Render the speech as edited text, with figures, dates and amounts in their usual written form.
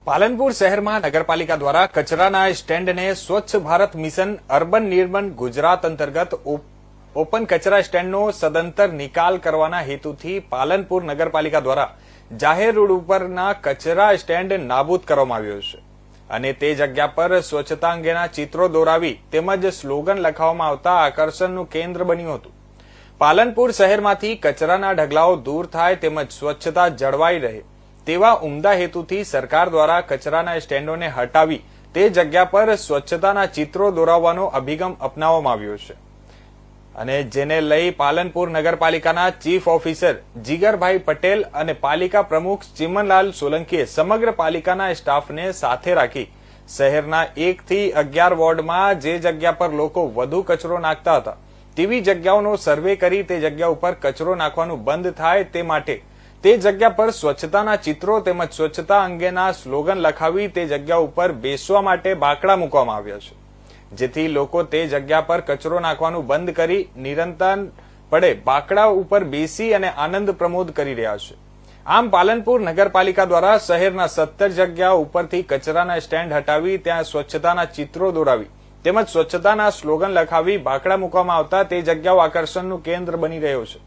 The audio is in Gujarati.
પાલનપુર શહેરમાં નગરપાલિકા દ્વારા કચરાના સ્ટેન્ડને સ્વચ્છ ભારત મિશન અર્બન નિર્માણ ગુજરાત અંતર્ગત ઓપન કચરા સ્ટેન્ડનો સદંતર નિકાલ કરવાના હેતુથી પાલનપુર નગરપાલિકા દ્વારા જાહેર રોડ ઉપરના કચરા સ્ટેન્ડ નાબૂદ કરવામાં આવ્યો છે અને તે જગ્યા પર સ્વચ્છતા અંગેના ચિત્રો દોરાવી તેમજ સ્લોગન લખાવવામાં આવતા આકર્ષણનું કેન્દ્ર બન્યું હતું। પાલનપુર શહેરમાંથી કચરાના ઢગલાઓ દૂર થાય તેમજ સ્વચ્છતા જળવાઈ રહે તેવા ઉમદા હેતુથી સરકાર દ્વારા કચરાના સ્ટેન્ડોને હટાવી તે જગ્યા પર સ્વચ્છતાના ચિત્રો દોરાવવાનો અભિગમ અપનાવવામાં આવ્યો છે અને જેને લઈ પાલનપુર નગરપાલિકાના ચીફ ઓફિસર જીગરભાઈ પટેલ અને પાલિકા પ્રમુખ ચિમનલાલ સોલંકીએ સમગ્ર પાલિકાના સ્ટાફને સાથે રાખી શહેરના 1 થી 11 વોર્ડમાં જે જગ્યા પર લોકો વધુ કચરો નાખતા હતા તેવી જગ્યાઓનો સર્વે કરી તે જગ્યા ઉપર કચરો નાખવાનું બંધ થાય તે માટે તે જગ્યા પર સ્વચ્છતાના ચિત્રો તેમજ સ્વચ્છતા અંગેના સ્લોગન લખાવી તે જગ્યા ઉપર બેસવા માટે બાકડા મૂકવામાં આવ્યા છે, જેથી લોકો તે જગ્યા પર કચરો નાખવાનું બંધ કરી નિરંતરપણે બાકડા ઉપર બેસી અને આનંદ પ્રમોદ કરી રહ્યા છે। આમ પાલનપુર નગરપાલિકા દ્વારા શહેરના 17 જગ્યા ઉપરથી કચરાના સ્ટેન્ડ હટાવી ત્યાં સ્વચ્છતાના ચિત્રો દોરાવી તેમજ સ્વચ્છતાના સ્લોગન લખાવી બાકડા મૂકવામાં આવતા તે જગ્યાઓ આકર્ષણનું કેન્દ્ર બની રહ્યો છે।